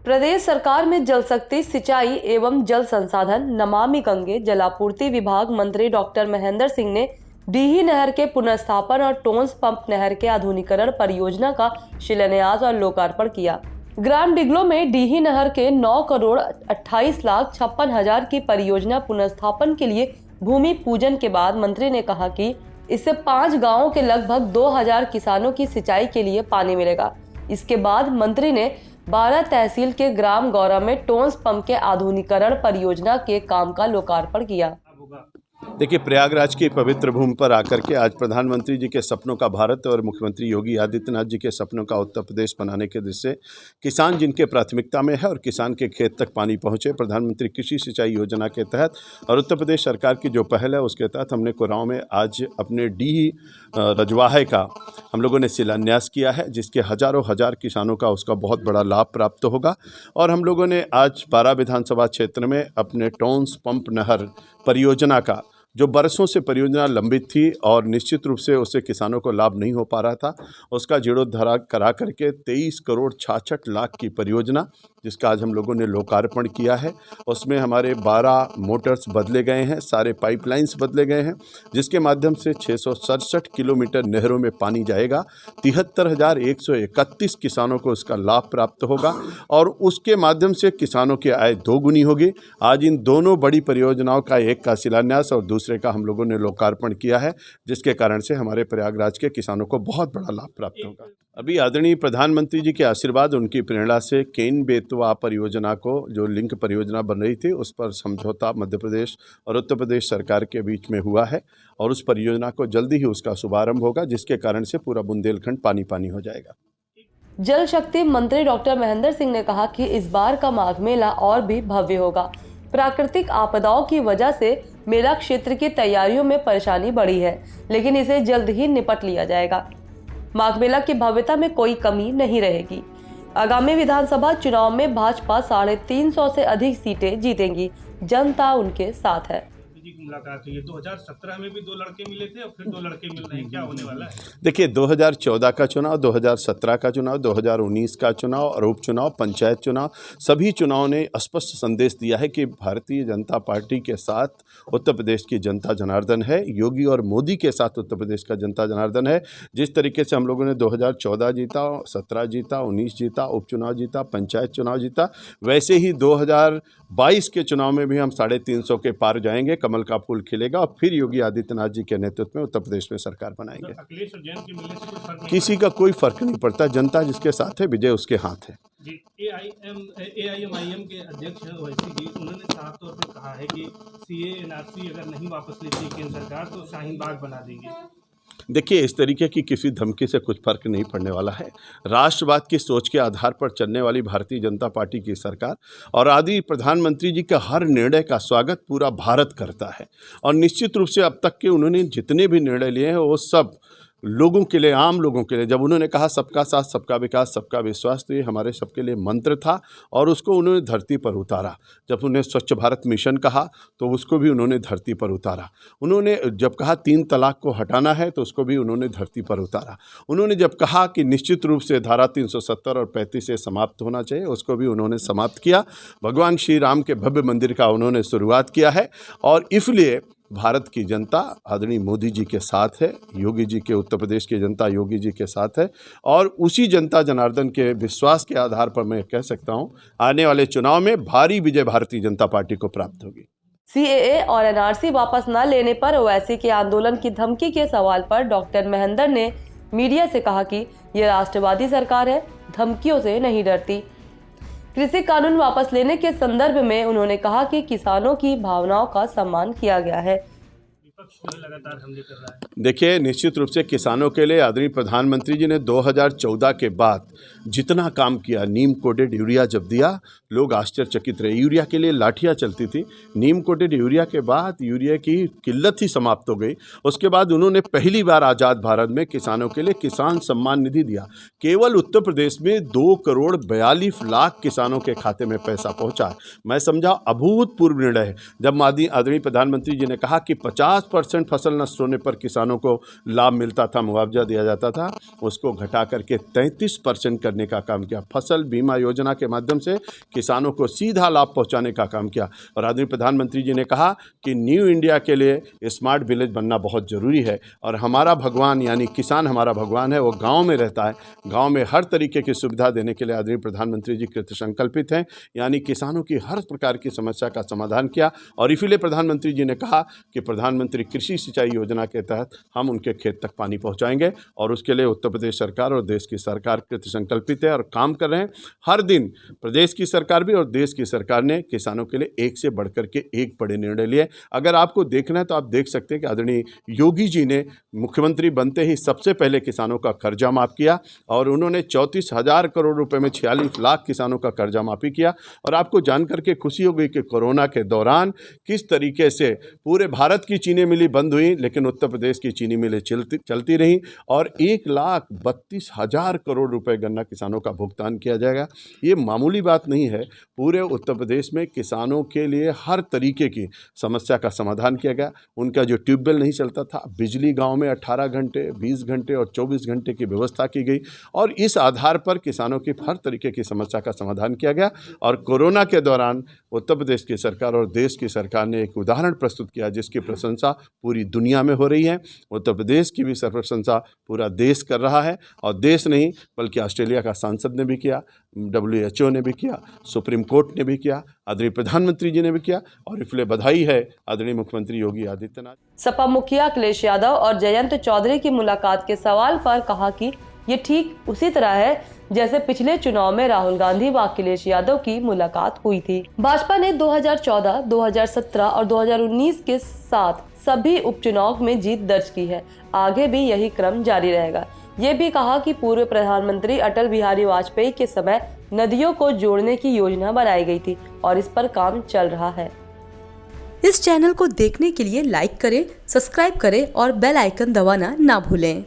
प्रदेश सरकार में जल शक्ति, सिंचाई एवं जल संसाधन, नमामि गंगे जलापूर्ति विभाग मंत्री डॉक्टर महेंद्र सिंह ने डीही नहर के पुनर्स्थापन और टोंस पंप नहर के आधुनिकीकरण परियोजना का शिलान्यास और लोकार्पण किया। ग्राम डिगलो में डीही नहर के 9,28,56,000 की परियोजना पुनर्स्थापन के लिए भूमि पूजन के बाद मंत्री ने कहा कि इससे 5 गांवों के लगभग 2,000 किसानों की सिंचाई के लिए पानी मिलेगा। इसके बाद मंत्री ने 12 तहसील के ग्राम गौरव में टोंस पंप के आधुनिकीकरण परियोजना के काम का लोकार्पण किया। देखिए, प्रयागराज की पवित्र भूमि पर आकर के आज प्रधानमंत्री जी के सपनों का भारत और मुख्यमंत्री योगी आदित्यनाथ जी के सपनों का उत्तर प्रदेश बनाने के दृष्टि से किसान जिनके प्राथमिकता में है और किसान के खेत तक पानी पहुंचे, प्रधानमंत्री कृषि सिंचाई योजना के तहत और उत्तर प्रदेश सरकार की जो पहल है उसके तहत हमने कुराओं में आज अपने डीही रजवाहे का हम लोगों ने शिलान्यास किया है, जिसके हजारों हजार किसानों का उसका बहुत बड़ा लाभ प्राप्त होगा। और हम लोगों ने आज 12 विधानसभा क्षेत्र में अपने टोंस पंप नहर परियोजना का, जो बरसों से परियोजना लंबित थी और निश्चित रूप से उससे किसानों को लाभ नहीं हो पा रहा था, उसका जीर्णोद्धार करा करके 23 करोड़ 66 लाख की परियोजना, जिसका आज हम लोगों ने लोकार्पण किया है। उसमें हमारे 12 मोटर्स बदले गए हैं, सारे पाइपलाइंस बदले गए हैं, जिसके माध्यम से 667 किलोमीटर नहरों में पानी जाएगा। 73,131 किसानों को उसका लाभ प्राप्त होगा और उसके माध्यम से किसानों की आय दोगुनी होगी। आज इन दोनों बड़ी परियोजनाओं का, एक का शिलान्यास और दूसरे का हम लोगों ने लोकार्पण किया है, जिसके कारण से हमारे प्रयागराज के किसानों को बहुत बड़ा लाभ प्राप्त होगा। अभी आदरणीय प्रधानमंत्री जी के आशीर्वाद, उनकी प्रेरणा से केन बेतवा परियोजना को, जो लिंक परियोजना बन रही थी, उस पर समझौता मध्य प्रदेश और उत्तर प्रदेश सरकार के बीच में हुआ है और उस परियोजना को जल्दी ही उसका शुभारंभ होगा, जिसके कारण से पूरा बुंदेलखंड पानी पानी हो जाएगा। जल शक्ति मंत्री डॉक्टर महेंद्र सिंह ने कहा कि इस बार का माघ मेला और भी भव्य होगा। प्राकृतिक आपदाओं की वजह से मेला क्षेत्र की तैयारियों में परेशानी बढ़ी है, लेकिन इसे जल्द ही निपट लिया जाएगा। माघ मेला की भव्यता में कोई कमी नहीं रहेगी। आगामी विधानसभा चुनाव में भाजपा 350 से अधिक सीटें जीतेंगी। जनता उनके साथ है। मुलाकात हुई है 2017 में भी 2 लड़के मिले थे और फिर 2 लड़के मिल रहे हैं, क्या होने वाला है? देखिए, 2014 का चुनाव, 2017 का चुनाव, 2019 का चुनाव और उपचुनाव, पंचायत चुनाव, सभी चुनाव ने स्पष्ट संदेश दिया है कि भारतीय जनता पार्टी के साथ उत्तर प्रदेश की जनता जनार्दन है। योगी और मोदी के साथ उत्तर प्रदेश का जनता जनार्दन है। जिस तरीके से हम लोगों ने 2014 जीता, 17 जीता, 19 जीता, उपचुनाव जीता, पंचायत चुनाव जीता, वैसे ही 2022 के चुनाव में भी हम 350 के पार जाएंगे, कमल का फूल खिलेगा और फिर योगी आदित्यनाथ जी के नेतृत्व में उत्तर प्रदेश में सरकार बनाएंगे। अखिलेश और जैन के मिलने से कोई फर्क नहीं, किसी का कोई फर्क नहीं पड़ता। जनता जिसके साथ है, विजय उसके हाथ है। जी, AIMIM के अध्यक्ष ओवैसी जी, उन्होंने साफ तौर पे कहा है कि CA NRC अगर नहीं वापस लेती केंद्र सरकार तो शाहीन बाग बना देंगे। देखिए, इस तरीके की किसी धमकी से कुछ फर्क नहीं पड़ने वाला है। राष्ट्रवाद की सोच के आधार पर चलने वाली भारतीय जनता पार्टी की सरकार और आदि प्रधानमंत्री जी के हर निर्णय का स्वागत पूरा भारत करता है और निश्चित रूप से अब तक के उन्होंने जितने भी निर्णय लिए हैं वो सब लोगों के लिए, आम लोगों के लिए। जब उन्होंने कहा सबका साथ, सबका विकास, सबका विश्वास, तो ये हमारे सबके लिए मंत्र था और उसको उन्होंने धरती पर उतारा। जब उन्होंने स्वच्छ भारत मिशन कहा तो उसको भी उन्होंने धरती पर उतारा। उन्होंने जब कहा 3 तलाक को हटाना है तो उसको भी उन्होंने धरती पर उतारा। उन्होंने जब कहा कि निश्चित रूप से धारा 370 और 35 से समाप्त होना चाहिए, उसको भी उन्होंने समाप्त किया। भगवान श्री राम के भव्य मंदिर का उन्होंने शुरुआत किया है और इसलिए भारत की जनता आदरणीय मोदी जी के साथ है, योगी जी के, उत्तर प्रदेश की जनता योगी जी के साथ है और उसी जनता जनार्दन के विश्वास के आधार पर मैं कह सकता हूं, आने वाले चुनाव में भारी विजय भारतीय जनता पार्टी को प्राप्त होगी। CAA और NRC वापस न लेने पर ओवैसी के आंदोलन की धमकी के सवाल पर डॉक्टर महेंद्र ने मीडिया से कहा कि यह राष्ट्रवादी सरकार है, धमकियों से नहीं डरती। कृषि कानून वापस लेने के संदर्भ में उन्होंने कहा कि किसानों की भावनाओं का सम्मान किया गया है। लगातार हमले कर रहा है। देखिए, निश्चित रूप से किसानों के लिए आदरणीय प्रधानमंत्री जी ने 2014 के बाद जितना काम किया, नीम कोटेड यूरिया जब दिया, लोग आश्चर्यचकित रहे। यूरिया के लिए लाठियां चलती थी, नीम कोटेड यूरिया के बाद यूरिया की किल्लत ही समाप्त हो गई। उसके बाद उन्होंने पहली बार आज़ाद भारत में किसानों के लिए किसान सम्मान निधि दिया। केवल उत्तर प्रदेश में 2 करोड़ 42 लाख किसानों के खाते में पैसा पहुँचा। मैं समझा अभूतपूर्व निर्णय है। जब आदरणीय प्रधानमंत्री जी ने कहा कि 50% 30% फसल नष्ट होने पर किसानों को लाभ मिलता था, मुआवजा दिया जाता था, उसको घटा करके 33% करने का काम किया। फसल बीमा योजना के माध्यम से किसानों को सीधा लाभ पहुंचाने का काम किया। और आदरणीय प्रधानमंत्री जी ने कहा कि न्यू इंडिया के लिए स्मार्ट विलेज बनना बहुत ज़रूरी है और हमारा भगवान यानी किसान हमारा भगवान है, वो गाँव में रहता है। गाँव में हर तरीके की सुविधा देने के लिए आदरणीय प्रधानमंत्री जी कृत संकल्पित हैं, यानी किसानों की हर प्रकार की समस्या का समाधान किया। और इसीलिए प्रधानमंत्री जी ने कहा कि प्रधानमंत्री कृषि सिंचाई योजना के तहत हम उनके खेत तक पानी पहुंचाएंगे और उसके लिए उत्तर प्रदेश सरकार और देश की सरकार कृत संकल्पित है और काम कर रहे हैं। हर दिन प्रदेश की सरकार भी और देश की सरकार ने किसानों के लिए एक से बढ़कर के एक बड़े निर्णय लिए। अगर आपको देखना है तो आप देख सकते हैं कि आदरणीय योगी जी ने मुख्यमंत्री बनते ही सबसे पहले किसानों का कर्जा माफ़ किया और उन्होंने 34,000 करोड़ रुपए में 46 लाख किसानों का कर्जा माफ़ी किया। और आपको जानकर के खुशी हो गई कि कोरोना के दौरान किस तरीके से पूरे भारत की चीनी मिलें बंद हुई, लेकिन उत्तर प्रदेश की चीनी मिलें चलती रहीं और 1,32,000 करोड़ रुपए गन्ना किसानों का भुगतान किया जाएगा। ये मामूली बात नहीं है। पूरे उत्तर प्रदेश में किसानों के लिए हर तरीके की समस्या का समाधान किया गया। उनका जो ट्यूबवेल नहीं चलता था, बिजली गांव में 18 घंटे, 20 घंटे और 24 घंटे की व्यवस्था की गई और इस आधार पर किसानों की हर तरीके की समस्या का समाधान किया गया। और कोरोना के दौरान उत्तर प्रदेश की सरकार और देश की सरकार ने एक उदाहरण प्रस्तुत किया जिसकी प्रशंसा पूरी दुनिया में हो रही है। उत्तर प्रदेश की भी प्रशंसा पूरा देश कर रहा है और देश नहीं बल्कि ऑस्ट्रेलिया का सांसद ने भी किया, WHO ने भी किया, सुप्रीम कोर्ट ने भी किया, आदरणीय प्रधानमंत्री जी ने भी किया और इसलिए बधाई है आदरणीय मुख्यमंत्री योगी आदित्यनाथ। सपा मुखिया अखिलेश यादव और जयंत चौधरी की मुलाकात के सवाल पर कहा कि ये ठीक उसी तरह है जैसे पिछले चुनाव में राहुल गांधी व अखिलेश यादव की मुलाकात हुई थी। भाजपा ने 2014, 2017 और 2019 के साथ सभी उपचुनाव में जीत दर्ज की है। आगे भी यही क्रम जारी रहेगा। ये भी कहा कि पूर्व प्रधानमंत्री अटल बिहारी वाजपेयी के समय नदियों को जोड़ने की योजना बनाई गई थी और इस पर काम चल रहा है। इस चैनल को देखने के लिए लाइक करें, सब्सक्राइब करें और बेल आइकन दबाना ना भूलें।